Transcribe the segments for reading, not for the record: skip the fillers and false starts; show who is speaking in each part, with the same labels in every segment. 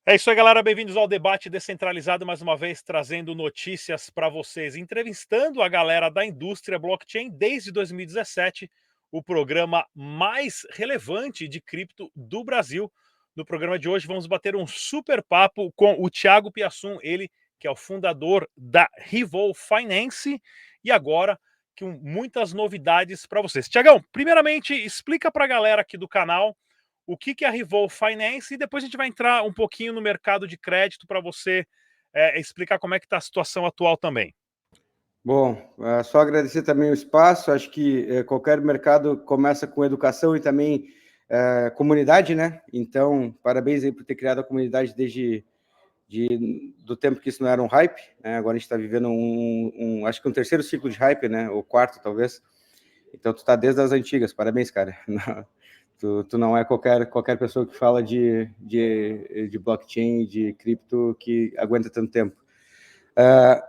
Speaker 1: É isso aí, galera. Bem-vindos ao Debate Descentralizado, mais uma vez trazendo notícias para vocês, entrevistando a galera da indústria blockchain desde 2017, o programa mais relevante de cripto do Brasil. No programa de hoje vamos bater um super papo com o Thiago Piassum, ele que é o fundador da Rivol Finance, e agora com muitas novidades para vocês. Thiagão, primeiramente explica para a galera aqui do canal o que é a Rivol Finance, e depois a gente vai entrar um pouquinho no mercado de crédito para você explicar como é que está a situação atual também.
Speaker 2: Bom, só agradecer também o espaço. Acho que qualquer mercado começa com educação e também comunidade, né? Então, parabéns aí por ter criado a comunidade desde do tempo que isso não era um hype, né? Agora a gente está vivendo acho que um terceiro ciclo de hype, né? Ou quarto, talvez. Então, tu está desde as antigas. Parabéns, cara. Tu não é qualquer pessoa que fala de blockchain, de cripto, que aguenta tanto tempo.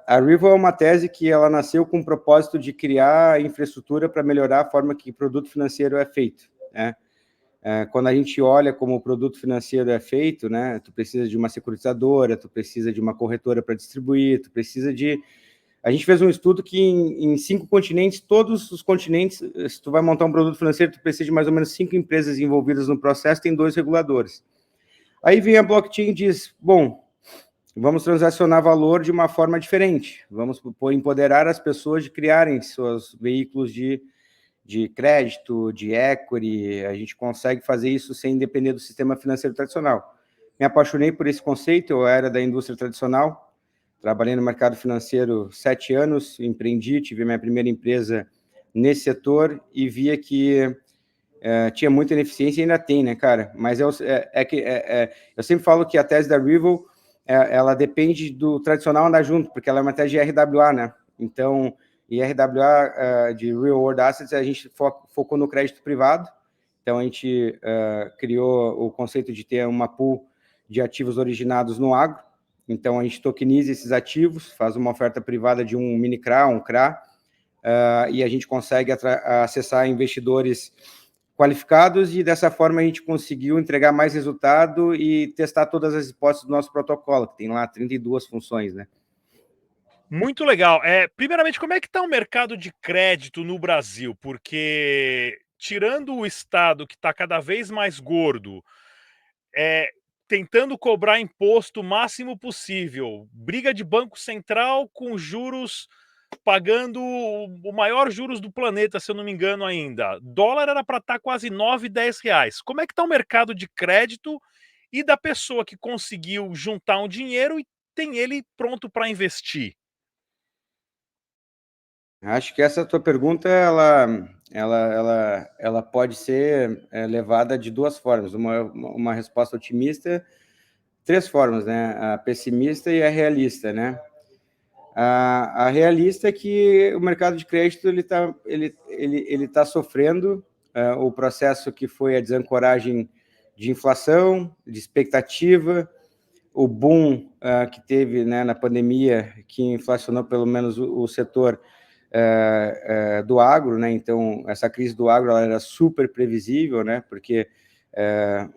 Speaker 2: A Rivol é uma tese que ela nasceu com o propósito de criar infraestrutura para melhorar a forma que o produto financeiro é feito, né? Quando a gente olha como o produto financeiro é feito, né, tu precisa de uma securitizadora, tu precisa de uma corretora para distribuir, tu precisa de... A gente fez um estudo que em 5 continentes, todos os continentes, se tu vai montar um produto financeiro, tu precisa de mais ou menos 5 empresas envolvidas no processo, tem 2 reguladores. Aí vem a blockchain e diz, bom, vamos transacionar valor de uma forma diferente, vamos empoderar as pessoas de criarem seus veículos de crédito, de equity. A gente consegue fazer isso sem depender do sistema financeiro tradicional. Me apaixonei por esse conceito. Eu era da indústria tradicional, trabalhei no mercado financeiro 7 anos, empreendi, tive minha primeira empresa nesse setor e via que tinha muita ineficiência, e ainda tem, né, cara? Mas eu sempre falo que a tese da Rivol, ela depende do tradicional andar junto, porque ela é uma tese de RWA, né? Então, e RWA, de Real World Assets, a gente focou no crédito privado. Então, a gente criou o conceito de ter uma pool de ativos originados no agro. Então, a gente tokeniza esses ativos, faz uma oferta privada de um mini CRA, um CRA, e a gente consegue acessar investidores qualificados, e dessa forma a gente conseguiu entregar mais resultado e testar todas as hipóteses do nosso protocolo, que tem lá 32 funções, né?
Speaker 1: Muito legal. Primeiramente, como é que está o mercado de crédito no Brasil? Porque, tirando o Estado que está cada vez mais gordo, tentando cobrar imposto o máximo possível, briga de Banco Central com juros, pagando o maior juros do planeta, se eu não me engano ainda. Dólar era para estar quase 9, 10 reais. Como é que está o mercado de crédito e da pessoa que conseguiu juntar um dinheiro e tem ele pronto para investir?
Speaker 2: Acho que essa tua pergunta, ela pode ser levada de 2 formas. Uma resposta otimista, 3 formas, né? A pessimista e a realista, né? A realista é que o mercado de crédito ele tá sofrendo o processo que foi a desancoragem de inflação, de expectativa, o boom que teve, né, na pandemia, que inflacionou pelo menos o setor do agro, né? Então, essa crise do agro, ela era super previsível, né? Porque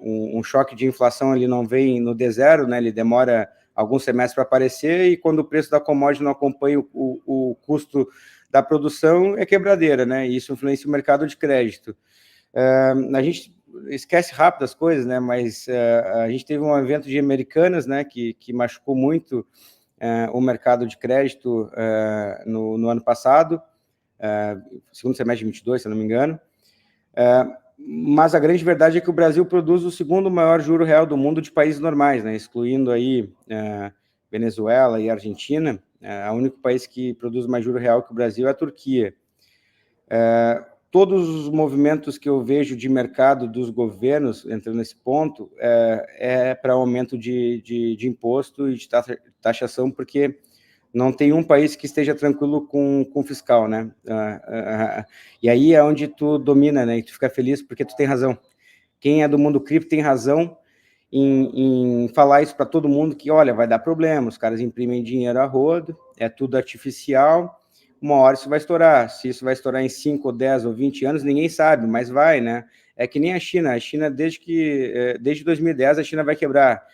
Speaker 2: um choque de inflação, ele não vem no D0, né? Ele demora alguns semestres para aparecer, e quando o preço da commodity não acompanha o custo da produção, é quebradeira, né? E isso influencia o mercado de crédito. A gente esquece rápido as coisas, né? Mas a gente teve um evento de Americanas, né? Que machucou muito o mercado de crédito no ano passado, segundo semestre de 22, se eu não me engano. Mas a grande verdade é que o Brasil produz o segundo maior juro real do mundo de países normais, né? Excluindo aí Venezuela e Argentina. O único país que produz mais juro real que o Brasil é a Turquia. Todos os movimentos que eu vejo de mercado dos governos entrando nesse ponto para aumento de imposto e de taxação, porque não tem um país que esteja tranquilo com o fiscal, né? E aí é onde tu domina, né? E tu fica feliz porque tu tem razão. Quem é do mundo cripto tem razão em falar isso para todo mundo, que, olha, vai dar problema, os caras imprimem dinheiro a rodo, é tudo artificial, uma hora isso vai estourar. Se isso vai estourar em 5, ou 10, ou 20 anos, ninguém sabe, mas vai, né? É que nem a China, desde 2010, a China vai quebrar.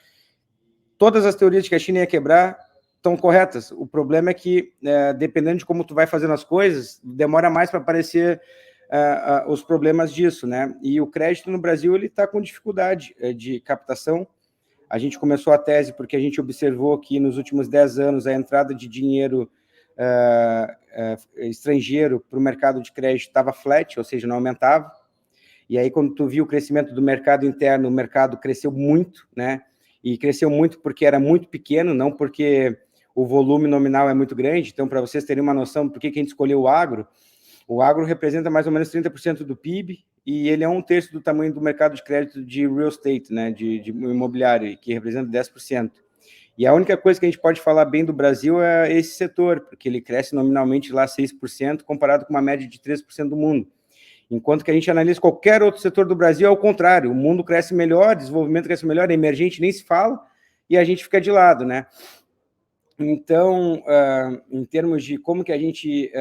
Speaker 2: todas as teorias de que a China ia quebrar estão corretas. O problema é que, dependendo de como tu vai fazendo as coisas, demora mais para aparecer os problemas disso, né? E o crédito no Brasil ele está com dificuldade de captação. A gente começou a tese porque a gente observou que nos últimos 10 anos a entrada de dinheiro estrangeiro para o mercado de crédito estava flat, ou seja, não aumentava. E aí, quando tu viu o crescimento do mercado interno, o mercado cresceu muito, né? E cresceu muito porque era muito pequeno, não porque o volume nominal é muito grande. Então, para vocês terem uma noção por que a gente escolheu o agro representa mais ou menos 30% do PIB e ele é 1/3 do tamanho do mercado de crédito de real estate, né? De imobiliário, que representa 10%. E a única coisa que a gente pode falar bem do Brasil é esse setor, porque ele cresce nominalmente lá 6%, comparado com uma média de 3% do mundo. Enquanto que a gente analisa qualquer outro setor do Brasil, é o contrário. O mundo cresce melhor, desenvolvimento cresce melhor, emergente nem se fala, e a gente fica de lado, né? Então, em termos de como que a gente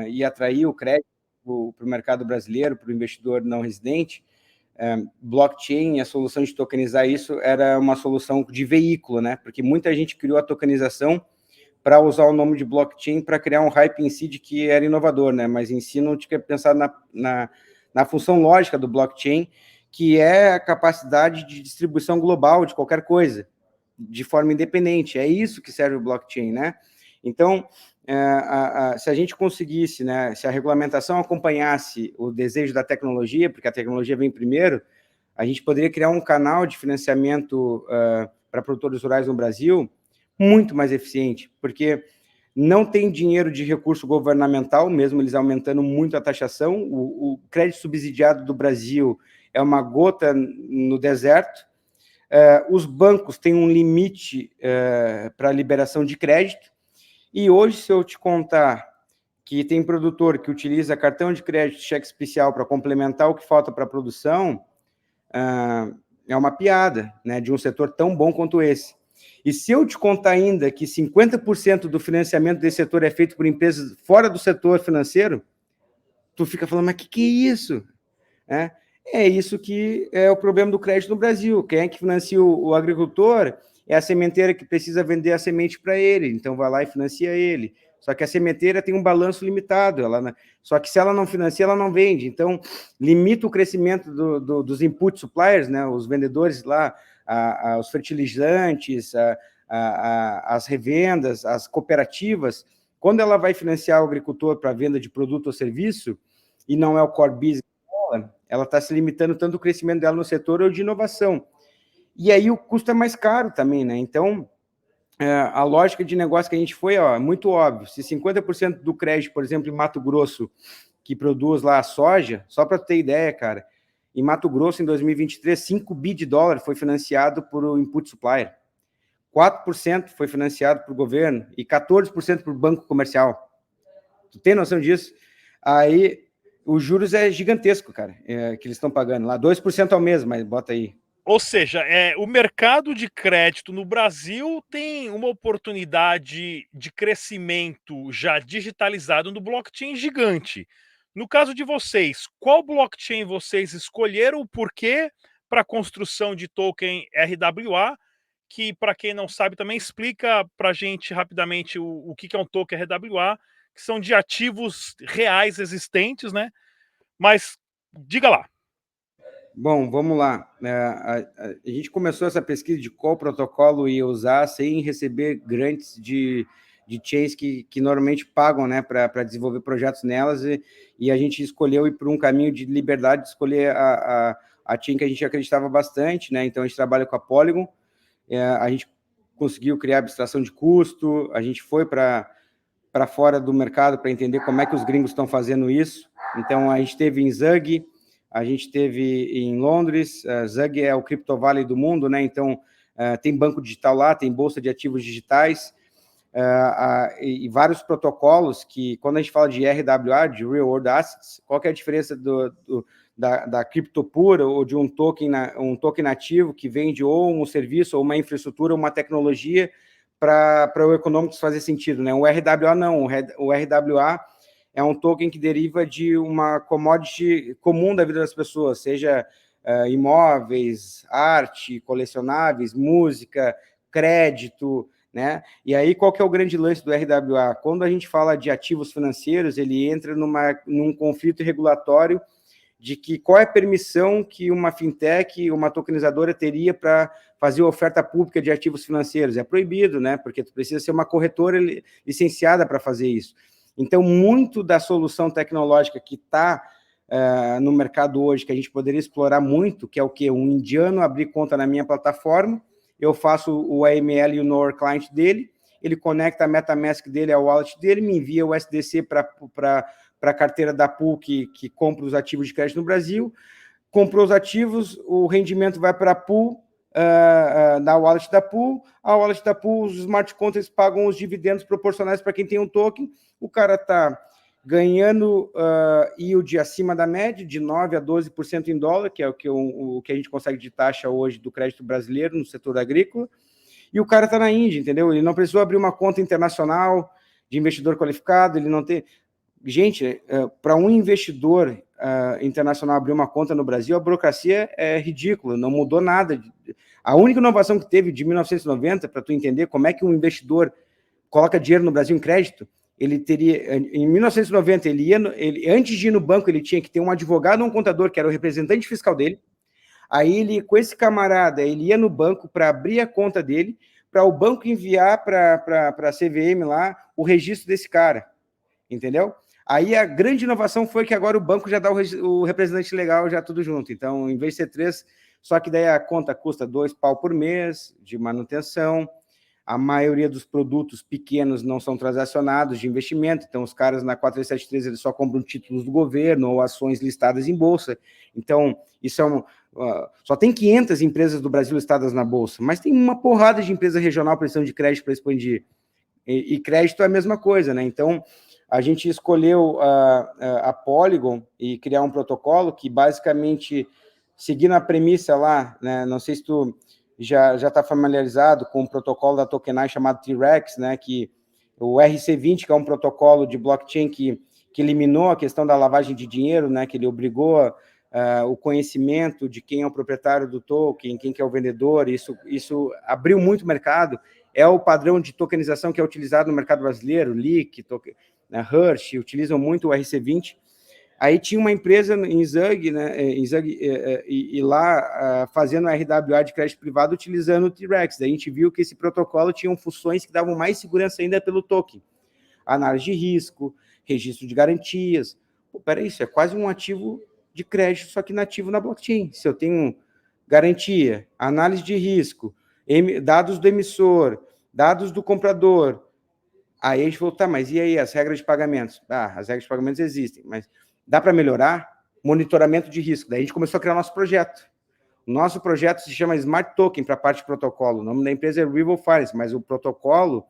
Speaker 2: ia atrair o crédito para o mercado brasileiro, para o investidor não residente, blockchain, a solução de tokenizar isso era uma solução de veículo, né? Porque muita gente criou a tokenização para usar o nome de blockchain para criar um hype em si de que era inovador, né? Mas em si não tinha pensado na função lógica do blockchain, que é a capacidade de distribuição global de qualquer coisa, de forma independente. É isso que serve o blockchain, né? Então, se a gente conseguisse, né, se a regulamentação acompanhasse o desejo da tecnologia, porque a tecnologia vem primeiro, a gente poderia criar um canal de financiamento para produtores rurais no Brasil muito mais eficiente, porque não tem dinheiro de recurso governamental, mesmo eles aumentando muito a taxação. O crédito subsidiado do Brasil é uma gota no deserto. Os bancos têm um limite para liberação de crédito, e hoje, se eu te contar que tem produtor que utiliza cartão de crédito, cheque especial para complementar o que falta para a produção, é uma piada, né, de um setor tão bom quanto esse. E se eu te contar ainda que 50% do financiamento desse setor é feito por empresas fora do setor financeiro, tu fica falando, mas que é isso? É isso que é o problema do crédito no Brasil. Quem é que financia o agricultor? É a sementeira que precisa vender a semente para ele, então vai lá e financia ele. Só que a sementeira tem um balanço limitado, só que se ela não financia, ela não vende. Então, limita o crescimento dos input suppliers, né, os vendedores lá, os fertilizantes, as revendas, as cooperativas. Quando ela vai financiar o agricultor para venda de produto ou serviço, e não é o core business dela, ela está se limitando tanto o crescimento dela no setor ou de inovação. E aí o custo é mais caro também, né? Então, a lógica de negócio que a gente foi, muito óbvio. Se 50% do crédito, por exemplo, em Mato Grosso, que produz lá a soja, só para ter ideia, cara, em Mato Grosso, em 2023, 5 bi de dólar foi financiado por o input supplier. 4% foi financiado por governo e 14% por banco comercial. Tu tem noção disso? Aí, os juros é gigantesco, cara, que eles estão pagando lá. 2% ao mês, mas bota aí.
Speaker 1: Ou seja, o mercado de crédito no Brasil tem uma oportunidade de crescimento já digitalizado no blockchain gigante. No caso de vocês, qual blockchain vocês escolheram, por quê, para a construção de token RWA, que, para quem não sabe, também explica para a gente rapidamente o que é um token RWA, que são de ativos reais existentes, né? Mas diga lá.
Speaker 2: Bom, vamos lá. A gente começou essa pesquisa de qual protocolo ia usar sem receber grants de chains que normalmente pagam, né, para desenvolver projetos nelas, e a gente escolheu ir por um caminho de liberdade de escolher a chain que a gente acreditava bastante, né? Então a gente trabalha com a Polygon, a gente conseguiu criar abstração de custo, a gente foi para fora do mercado para entender como é que os gringos estão fazendo isso. Então a gente teve em Zug, a gente teve em Londres. Zug é o Crypto Valley do mundo, né? Então, tem banco digital lá, tem bolsa de ativos digitais, e vários protocolos que, quando a gente fala de RWA, de Real World Assets, qual que é a diferença da cripto pura ou de um token nativo que vende ou um serviço, ou uma infraestrutura, ou uma tecnologia para o econômico fazer sentido, né? O RWA não, o RWA é um token que deriva de uma commodity comum da vida das pessoas, seja imóveis, arte, colecionáveis, música, crédito, né? E aí, qual que é o grande lance do RWA? Quando a gente fala de ativos financeiros, ele entra num conflito regulatório de que qual é a permissão que uma fintech, uma tokenizadora teria para fazer oferta pública de ativos financeiros. É proibido, né? Porque tu precisa ser uma corretora licenciada para fazer isso. Então, muito da solução tecnológica que está no mercado hoje, que a gente poderia explorar muito, que é o quê? Um indiano abrir conta na minha plataforma, eu faço o AML e o Knower Client dele, ele conecta a MetaMask dele ao wallet dele, me envia o SDC para a carteira da pool que compra os ativos de crédito no Brasil, comprou os ativos, o rendimento vai para a pool, na wallet da pool, a wallet da pool, os smart contracts pagam os dividendos proporcionais para quem tem um token, o cara está ganhando yield acima da média, de 9% a 12% em dólar, que é o que a gente consegue de taxa hoje do crédito brasileiro no setor agrícola, e o cara está na Índia, entendeu? Ele não precisou abrir uma conta internacional de investidor qualificado, ele não tem... Gente, para um investidor internacional abrir uma conta no Brasil, a burocracia é ridícula, não mudou nada. A única inovação que teve de 1990, para tu entender como é que um investidor coloca dinheiro no Brasil em crédito, ele teria, em 1990, antes de ir no banco, ele tinha que ter um advogado ou um contador, que era o representante fiscal dele. Aí ele, com esse camarada, ele ia no banco para abrir a conta dele, para o banco enviar para a CVM lá o registro desse cara, entendeu? Aí a grande inovação foi que agora o banco já dá o representante legal já tudo junto. Então, em vez de ser 3, só que daí a conta custa 2 pau por mês de manutenção. A maioria dos produtos pequenos não são transacionados de investimento, então os caras na 4373 eles só compram títulos do governo ou ações listadas em bolsa. Então, isso só tem 500 empresas do Brasil listadas na bolsa, mas tem uma porrada de empresa regional precisando de crédito para expandir. E crédito é a mesma coisa, né? Então, a gente escolheu a Polygon e criar um protocolo que basicamente, seguindo a premissa lá, né? Não sei se tu já está familiarizado com o protocolo da Tokenize chamado T-Rex, né? Que o RC20, que é um protocolo de blockchain que eliminou a questão da lavagem de dinheiro, né? Que ele obrigou o conhecimento de quem é o proprietário do token, quem que é o vendedor, isso abriu muito o mercado. É o padrão de tokenização que é utilizado no mercado brasileiro, Leak, Hersh, utilizam muito o RC20. Aí tinha uma empresa em Zug, né, e lá fazendo RWA de crédito privado utilizando o T-Rex. Daí a gente viu que esse protocolo tinha funções que davam mais segurança ainda pelo token. Análise de risco, registro de garantias. Pô, peraí, isso é quase um ativo de crédito, só que nativo na blockchain. Se eu tenho garantia, análise de risco, dados do emissor, dados do comprador, aí a gente falou, tá, mas e aí as regras de pagamentos? As regras de pagamentos existem, mas dá para melhorar? Monitoramento de risco. Daí a gente começou a criar nosso projeto. O nosso projeto se chama Smart Token para a parte de protocolo. O nome da empresa é Rival Finance, mas o protocolo,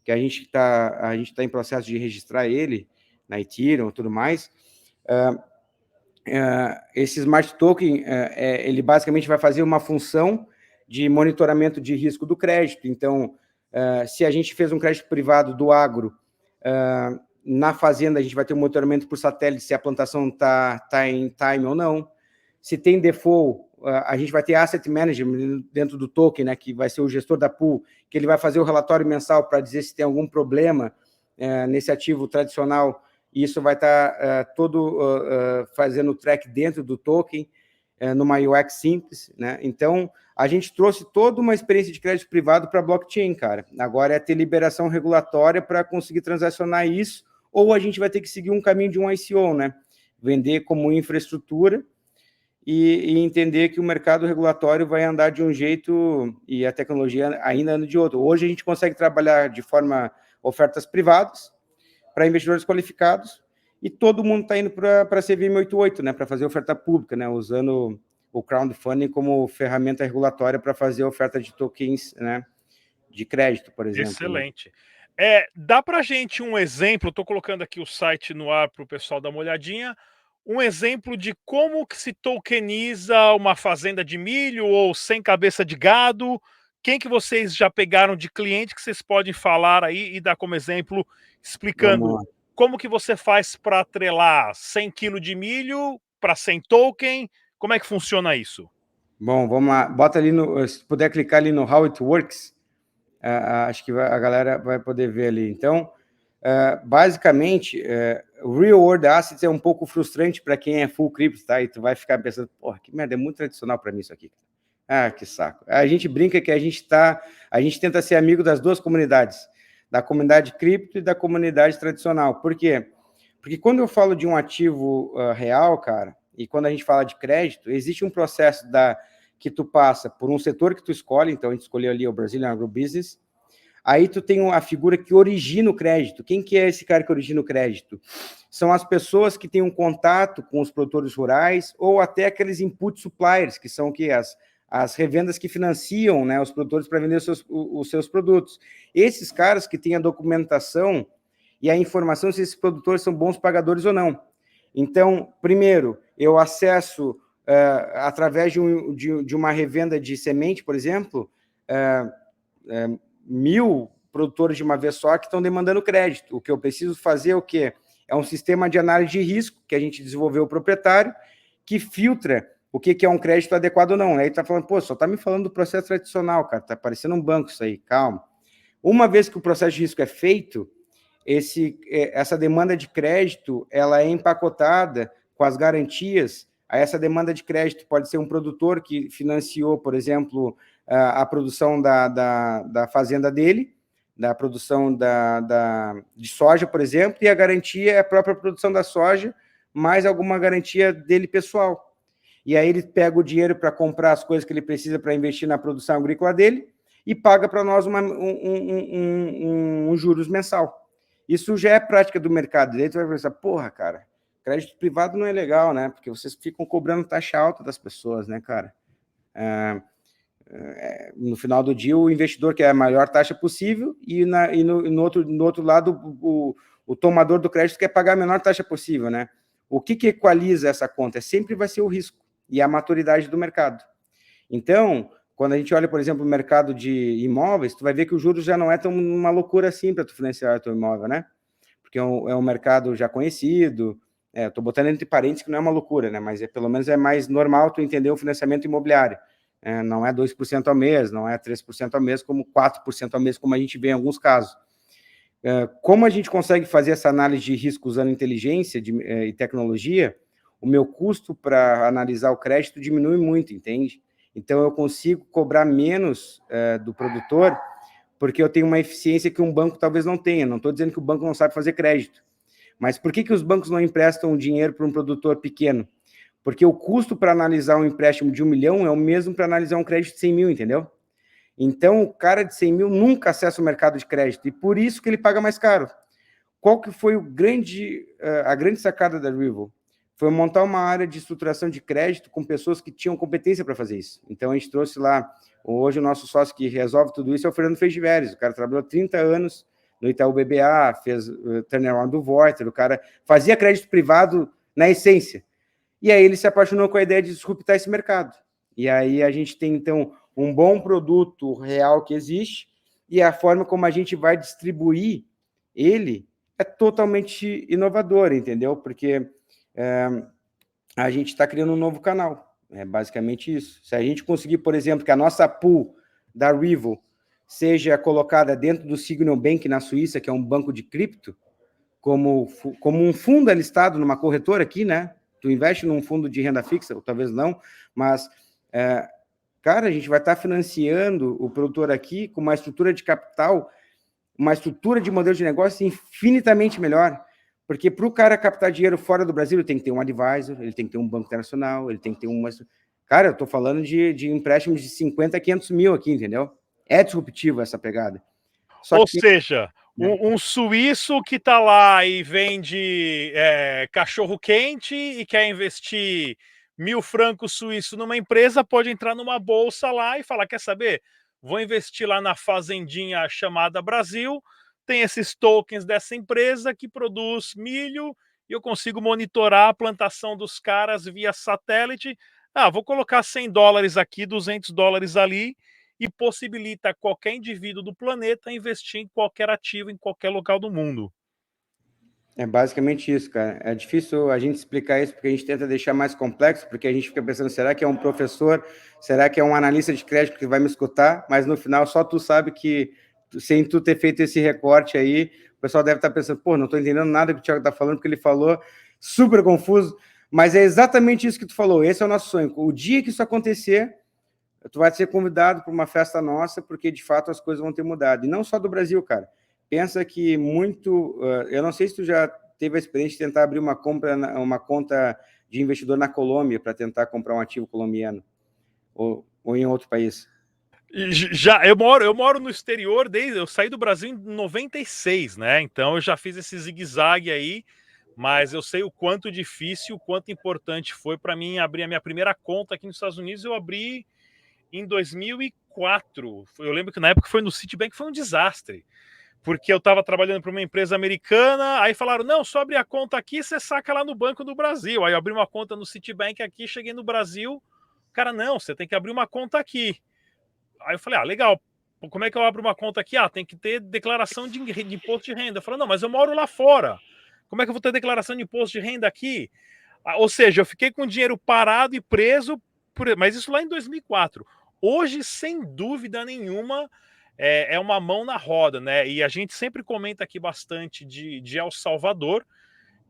Speaker 2: que a gente tá em processo de registrar ele na Ethereum e tudo mais, esse Smart Token, ele basicamente vai fazer uma função de monitoramento de risco do crédito. Então, se a gente fez um crédito privado do agro, na fazenda a gente vai ter um monitoramento por satélite se a plantação está em time ou não. Se tem default, a gente vai ter asset management dentro do token, né, que vai ser o gestor da pool, que ele vai fazer o relatório mensal para dizer se tem algum problema nesse ativo tradicional, e isso vai estar todo fazendo o track dentro do token, numa UX simples, né? Então, a gente trouxe toda uma experiência de crédito privado para a blockchain, cara. Agora é ter liberação regulatória para conseguir transacionar isso, ou a gente vai ter que seguir um caminho de um ICO, né? Vender como infraestrutura e entender que o mercado regulatório vai andar de um jeito e a tecnologia ainda anda de outro. Hoje a gente consegue trabalhar de forma ofertas privadas para investidores qualificados e todo mundo está indo para a CVM 88, né? Para fazer oferta pública, né? Usando o crowdfunding como ferramenta regulatória para fazer oferta de tokens, né? De crédito, por exemplo.
Speaker 1: Excelente. Dá para a gente um exemplo, estou colocando aqui o site no ar para o pessoal dar uma olhadinha, um exemplo de como que se tokeniza uma fazenda de milho ou sem cabeça de gado. Quem que vocês já pegaram de cliente que vocês podem falar aí e dar como exemplo, explicando como que você faz para atrelar 100 kg de milho para 100 token, Como é que funciona isso?
Speaker 2: Bom, vamos lá. Bota ali se puder clicar ali no How It Works, acho que a galera vai poder ver ali. Então, basicamente, o Real World Assets é um pouco frustrante para quem é full cripto, tá? E tu vai ficar pensando, porra, que merda, é muito tradicional para mim isso aqui. Ah, que saco. A gente brinca que a gente tenta ser amigo das duas comunidades, da comunidade cripto e da comunidade tradicional. Por quê? Porque quando eu falo de um ativo real, cara, e quando a gente fala de crédito, existe um processo que tu passa por um setor que tu escolhe, então a gente escolheu ali o Brazilian Agrobusiness, aí tu tem a figura que origina o crédito. Quem que é esse cara que origina o crédito? São as pessoas que têm um contato com os produtores rurais ou até aqueles input suppliers, que são que as revendas que financiam, né, os produtores para vender os seus produtos. Esses caras que têm a documentação e a informação se esses produtores são bons pagadores ou não. Então, primeiro, eu acesso, através de uma revenda de semente, por exemplo, 1.000 produtores de uma vez só que estão demandando crédito. O que eu preciso fazer é o quê? É um sistema de análise de risco que a gente desenvolveu o proprietário, que filtra o que é um crédito adequado ou não. Aí está falando, pô, só está me falando do processo tradicional, cara, está parecendo um banco isso aí, calma. Uma vez que o processo de risco é feito, essa demanda de crédito ela é empacotada com as garantias. Essa demanda de crédito pode ser um produtor que financiou, por exemplo, a produção da fazenda dele, da produção de soja, por exemplo, e a garantia é a própria produção da soja, mais alguma garantia dele pessoal. E aí ele pega o dinheiro para comprar as coisas que ele precisa para investir na produção agrícola dele e paga para nós um juros mensal. Isso já é prática do mercado. Daí tu vai pensar, porra, cara, crédito privado não é legal, né? Porque vocês ficam cobrando taxa alta das pessoas, né, cara? No final do dia, o investidor quer a maior taxa possível e no outro lado, o tomador do crédito quer pagar a menor taxa possível, né? O que equaliza essa conta? Sempre vai ser o risco e a maturidade do mercado. Então, quando a gente olha, por exemplo, o mercado de imóveis, tu vai ver que os juros já não é tão uma loucura assim para tu financiar o teu imóvel, né? Porque é um mercado já conhecido. Estou botando entre parênteses que não é uma loucura, né? Mas pelo menos é mais normal tu entender o financiamento imobiliário. Não é 2% ao mês, não é 3% ao mês, como 4% ao mês, como a gente vê em alguns casos. Como a gente consegue fazer essa análise de risco usando inteligência e tecnologia, o meu custo para analisar o crédito diminui muito, entende? Então, eu consigo cobrar menos do produtor, porque eu tenho uma eficiência que um banco talvez não tenha. Não estou dizendo que o banco não sabe fazer crédito. Mas por que os bancos não emprestam dinheiro para um produtor pequeno? Porque o custo para analisar um empréstimo de 1 milhão é o mesmo para analisar um crédito de 100 mil, entendeu? Então, o cara de 100 mil nunca acessa o mercado de crédito, e por isso que ele paga mais caro. Qual que foi a grande sacada da Rival? Foi montar uma área de estruturação de crédito com pessoas que tinham competência para fazer isso. Então, a gente trouxe lá, hoje o nosso sócio que resolve tudo isso é o Fernando Feijiveres. O cara trabalhou 30 anos no Itaú BBA, fez o turnaround do Vorter, o cara fazia crédito privado na essência. E aí ele se apaixonou com a ideia de disruptar esse mercado. E aí a gente tem, então, um bom produto real que existe e a forma como a gente vai distribuir ele é totalmente inovadora, entendeu? Porque a gente está criando um novo canal. É basicamente isso. Se a gente conseguir, por exemplo, que a nossa pool da Rival seja colocada dentro do Signal Bank na Suíça, que é um banco de cripto, como um fundo listado numa corretora aqui, né? Tu investe num fundo de renda fixa, ou talvez não, mas, cara, a gente vai estar financiando o produtor aqui com uma estrutura de capital, uma estrutura de modelo de negócio infinitamente melhor. Porque para o cara captar dinheiro fora do Brasil, ele tem que ter um advisor, ele tem que ter um banco internacional, ele tem que ter uma... Cara, eu estou falando de empréstimos de 50, 500 mil aqui, entendeu? É disruptivo essa pegada.
Speaker 1: Ou seja, um suíço que está lá e vende cachorro-quente e quer investir 1.000 francos suíços numa empresa, pode entrar numa bolsa lá e falar, quer saber? Vou investir lá na fazendinha chamada Brasil, tem esses tokens dessa empresa que produz milho e eu consigo monitorar a plantação dos caras via satélite. Vou colocar $100 aqui, $200 ali, e possibilita a qualquer indivíduo do planeta investir em qualquer ativo, em qualquer local do mundo.
Speaker 2: É basicamente isso, cara. É difícil a gente explicar isso porque a gente tenta deixar mais complexo, porque a gente fica pensando, será que é um professor, será que é um analista de crédito que vai me escutar? Mas no final só tu sabe que, sem tu ter feito esse recorte aí, o pessoal deve estar pensando, pô, não estou entendendo nada que o Thiago está falando, porque ele falou super confuso, mas é exatamente isso que tu falou, esse é o nosso sonho. O dia que isso acontecer, tu vai ser convidado para uma festa nossa, porque de fato as coisas vão ter mudado. E não só do Brasil, cara. Pensa que muito. Eu não sei se tu já teve a experiência de tentar abrir uma conta de investidor na Colômbia para tentar comprar um ativo colombiano ou em outro país.
Speaker 1: Já, eu moro no exterior desde. Eu saí do Brasil em 96, né? Então eu já fiz esse zigue-zague aí, mas eu sei o quanto difícil, o quanto importante foi para mim abrir a minha primeira conta aqui nos Estados Unidos. Eu abri em 2004. Eu lembro que na época foi no Citibank, foi um desastre. Porque eu estava trabalhando para uma empresa americana, aí falaram, não, só abre a conta aqui, você saca lá no Banco do Brasil. Aí eu abri uma conta no Citibank aqui, cheguei no Brasil, cara, não, você tem que abrir uma conta aqui. Aí eu falei, legal, como é que eu abro uma conta aqui? Tem que ter declaração de imposto de renda. Eu falei, não, mas eu moro lá fora. Como é que eu vou ter declaração de imposto de renda aqui? Ou seja, eu fiquei com o dinheiro parado e preso, mas isso lá em 2004. Hoje, sem dúvida nenhuma, é uma mão na roda, né? E a gente sempre comenta aqui bastante de El Salvador,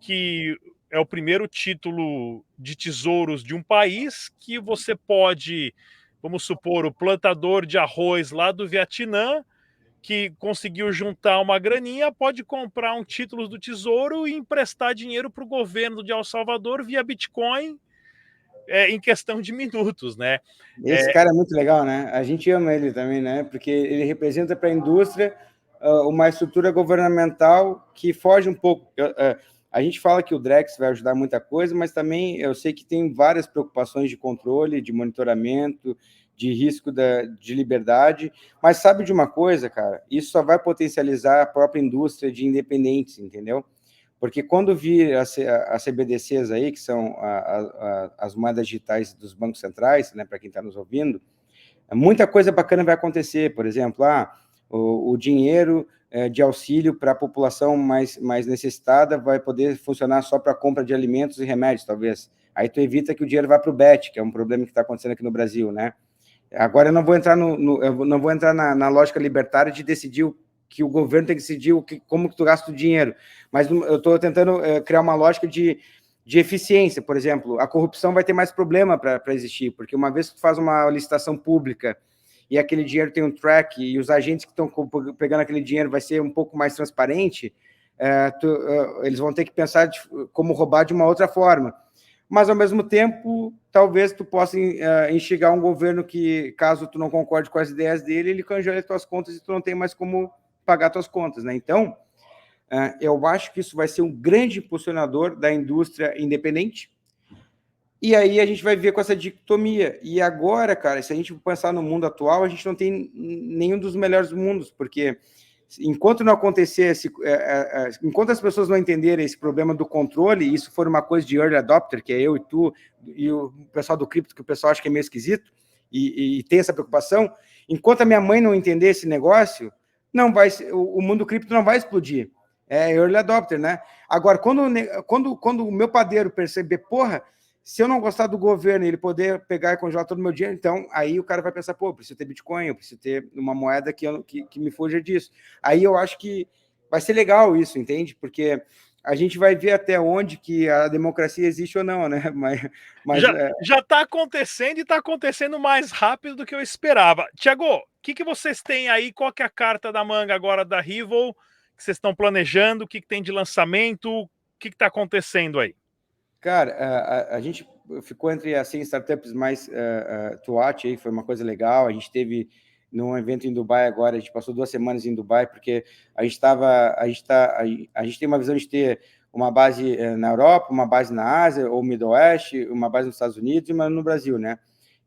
Speaker 1: que é o primeiro título de tesouros de um país que você pode, vamos supor, o plantador de arroz lá do Vietnã, que conseguiu juntar uma graninha, pode comprar um título do Tesouro e emprestar dinheiro para o governo de El Salvador via Bitcoin em questão de minutos, né?
Speaker 2: Esse cara é muito legal, né? A gente ama ele também, né? Porque ele representa para a indústria uma estrutura governamental que foge um pouco. A gente fala que o Drex vai ajudar muita coisa, mas também eu sei que tem várias preocupações de controle, de monitoramento, de risco de liberdade. Mas sabe de uma coisa, cara? Isso só vai potencializar a própria indústria de independentes, entendeu? Porque quando vir as CBDCs aí, que são as moedas digitais dos bancos centrais, né, para quem está nos ouvindo, muita coisa bacana vai acontecer. Por exemplo, o dinheiro de auxílio para a população mais necessitada vai poder funcionar só para compra de alimentos e remédios, talvez. Aí tu evita que o dinheiro vá para o BET, que é um problema que está acontecendo aqui no Brasil, né? Agora eu não vou entrar eu não vou entrar na lógica libertária de decidir que o governo tem que decidir como que tu gasta o dinheiro, mas eu estou tentando criar uma lógica de eficiência. Por exemplo, a corrupção vai ter mais problema para existir, porque uma vez que tu faz uma licitação pública e aquele dinheiro tem um track e os agentes que estão pegando aquele dinheiro vai ser um pouco mais transparente, eles vão ter que pensar como roubar de uma outra forma. Mas, ao mesmo tempo, talvez tu possa instigar um governo que, caso tu não concorde com as ideias dele, ele congele tuas contas e tu não tem mais como pagar tuas contas, né? Então, eu acho que isso vai ser um grande impulsionador da indústria independente. E aí a gente vai ver com essa dicotomia. E agora, cara, se a gente pensar no mundo atual, a gente não tem nenhum dos melhores mundos, porque enquanto não acontecer, enquanto as pessoas não entenderem esse problema do controle, e isso for uma coisa de early adopter, que é eu e tu, e o pessoal do cripto, que o pessoal acha que é meio esquisito, e tem essa preocupação, enquanto a minha mãe não entender esse negócio, não vai, o mundo cripto não vai explodir. É early adopter, né? Agora, quando o meu padeiro perceber, porra, se eu não gostar do governo e ele poder pegar e congelar todo o meu dinheiro, então aí o cara vai pensar, pô, eu preciso ter Bitcoin, eu preciso ter uma moeda que me fuja disso. Aí eu acho que vai ser legal isso, entende? Porque a gente vai ver até onde que a democracia existe ou não, né?
Speaker 1: Já está acontecendo e está acontecendo mais rápido do que eu esperava. Tiago, o que vocês têm aí? Qual que é a carta da manga agora da Rivol que vocês estão planejando? O que tem de lançamento? O que está acontecendo aí?
Speaker 2: Cara, a gente ficou entre as 100 startups mais Twatch, aí foi uma coisa legal. A gente teve num evento em Dubai agora, a gente passou 2 semanas em Dubai, porque a gente tem uma visão de ter uma base na Europa, uma base na Ásia, ou Middle West, uma base nos Estados Unidos e uma no Brasil, né?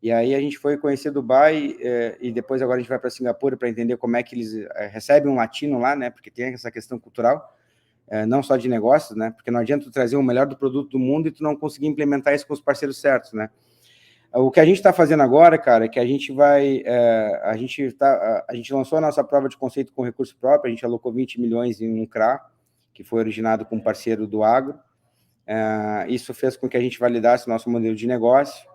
Speaker 2: E aí a gente foi conhecer Dubai e depois agora a gente vai para Singapura para entender como é que eles recebem um latino lá, né? Porque tem essa questão cultural. Não só de negócios, né? Porque não adianta tu trazer o melhor do produto do mundo e tu não conseguir implementar isso com os parceiros certos, né? O que a gente está fazendo agora, cara, é que a gente vai, a gente lançou a nossa prova de conceito com recurso próprio, a gente alocou 20 milhões em um CRA, que foi originado com um parceiro do agro. Isso fez com que a gente validasse o nosso modelo de negócio.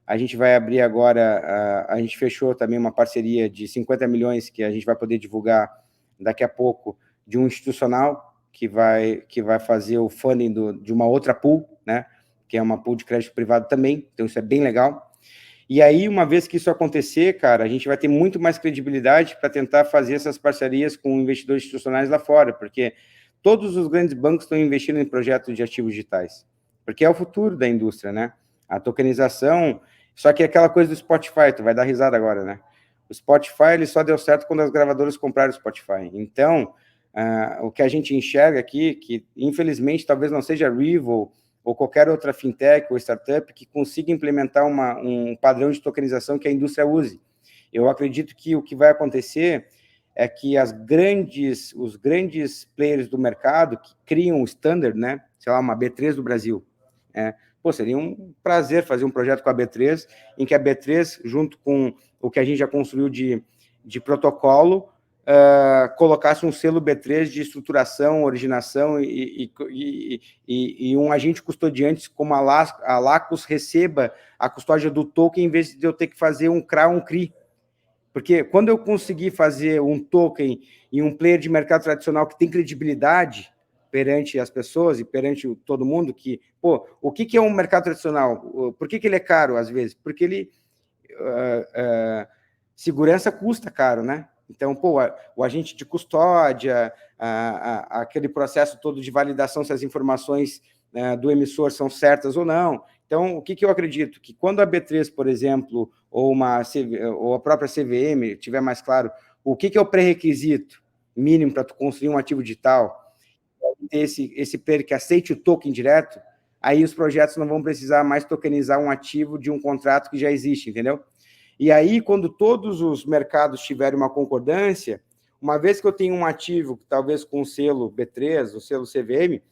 Speaker 2: A gente vai abrir agora, a gente fechou também uma parceria de 50 milhões que a gente vai poder divulgar daqui a pouco, de um institucional que vai fazer o funding de uma outra pool, né, que é uma pool de crédito privado também, então isso é bem legal. E aí, uma vez que isso acontecer, cara, a gente vai ter muito mais credibilidade para tentar fazer essas parcerias com investidores institucionais lá fora, porque todos os grandes bancos estão investindo em projetos de ativos digitais, porque é o futuro da indústria, né? A tokenização, só que é aquela coisa do Spotify, tu vai dar risada agora, né? O Spotify, ele só deu certo quando as gravadoras compraram o Spotify. Então, o que a gente enxerga aqui, que infelizmente talvez não seja a Revol ou qualquer outra fintech ou startup que consiga implementar um padrão de tokenização que a indústria use. Eu acredito que o que vai acontecer é que os grandes players do mercado que criam o standard, né, sei lá, uma B3 do Brasil, seria um prazer fazer um projeto com a B3, em que a B3, junto com o que a gente já construiu de protocolo, colocasse um selo B3 de estruturação, originação e um agente custodiante como a Lacus receba a custódia do token em vez de eu ter que fazer um CRA, um CRI. Porque quando eu conseguir fazer um token em um player de mercado tradicional que tem credibilidade perante as pessoas e perante todo mundo, que, o que é um mercado tradicional? Por que ele é caro, às vezes? Porque ele... segurança custa caro, né? Então, o agente de custódia, aquele processo todo de validação se as informações do emissor são certas ou não. Então, o que eu acredito? Que quando a B3, por exemplo, ou a própria CVM tiver mais claro o que é o pré-requisito mínimo para tu construir um ativo digital, ter esse player que aceite o token direto, aí os projetos não vão precisar mais tokenizar um ativo de um contrato que já existe, entendeu? E aí, quando todos os mercados tiverem uma concordância, uma vez que eu tenho um ativo, talvez com o selo B3, o selo CVM,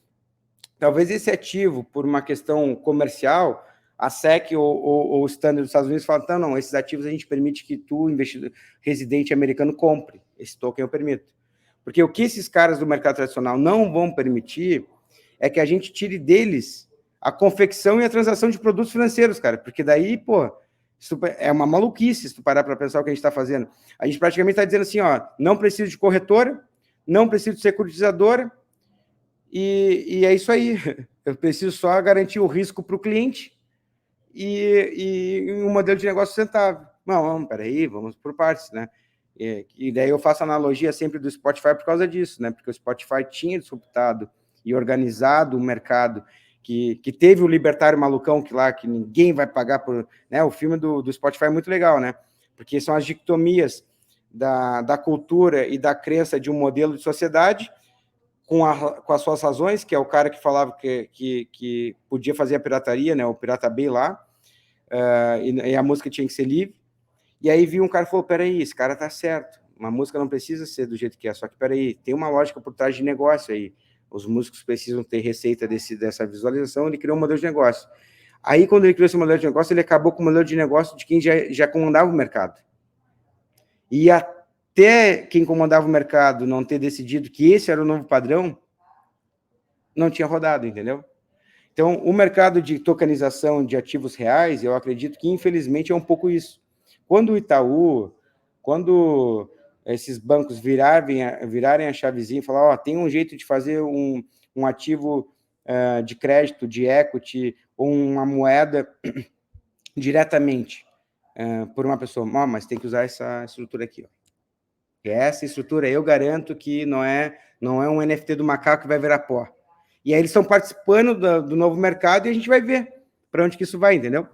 Speaker 2: talvez esse ativo, por uma questão comercial, a SEC ou o Standard dos Estados Unidos fala, não, esses ativos a gente permite que tu, investidor residente americano, compre. Esse token eu permito. Porque o que esses caras do mercado tradicional não vão permitir é que a gente tire deles a confecção e a transação de produtos financeiros, cara, porque daí, isso é uma maluquice se tu parar para pensar o que a gente está fazendo. A gente praticamente está dizendo assim, não preciso de corretora, não preciso de securitizadora, e é isso aí. Eu preciso só garantir o risco para o cliente e um modelo de negócio sustentável. Não, peraí, vamos por partes, né? E daí eu faço analogia sempre do Spotify por causa disso, né? Porque o Spotify tinha disruptado e organizado o mercado, que teve o Libertário Malucão, que ninguém vai pagar por... Né? O filme do Spotify é muito legal, né? Porque são as dicotomias da cultura e da crença de um modelo de sociedade com as suas razões, que é o cara que falava que podia fazer a pirataria, né? O Pirata Bay lá, e a música tinha que ser livre. E aí viu um cara e falou, peraí, esse cara tá certo, uma música não precisa ser do jeito que é, só que peraí, tem uma lógica por trás de negócio aí, os músicos precisam ter receita dessa visualização, ele criou um modelo de negócio. Aí, quando ele criou esse modelo de negócio, ele acabou com o modelo de negócio de quem já comandava o mercado. E até quem comandava o mercado não ter decidido que esse era o novo padrão, não tinha rodado, entendeu? Então, o mercado de tokenização de ativos reais, eu acredito que, infelizmente, é um pouco isso. Quando o Itaú, quando esses bancos virarem a chavezinha e falar, tem um jeito de fazer um ativo de crédito, de equity, ou uma moeda diretamente por uma pessoa, mas tem que usar essa estrutura aqui. Essa estrutura, eu garanto que não é um NFT do macaco que vai virar pó. E aí eles estão participando do novo mercado e a gente vai ver para onde que isso vai, entendeu?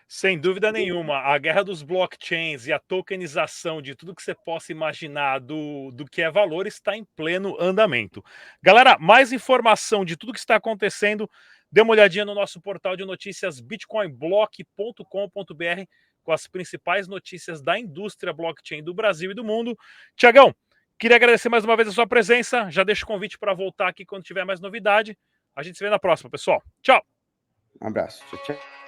Speaker 1: Sem dúvida nenhuma, a guerra dos blockchains e a tokenização de tudo que você possa imaginar do que é valor está em pleno andamento. Galera, mais informação de tudo que está acontecendo, dê uma olhadinha no nosso portal de notícias bitcoinblock.com.br com as principais notícias da indústria blockchain do Brasil e do mundo. Tiagão, queria agradecer mais uma vez a sua presença, já deixo o convite para voltar aqui quando tiver mais novidade. A gente se vê na próxima, pessoal. Tchau!
Speaker 2: Um abraço. Tchau, tchau.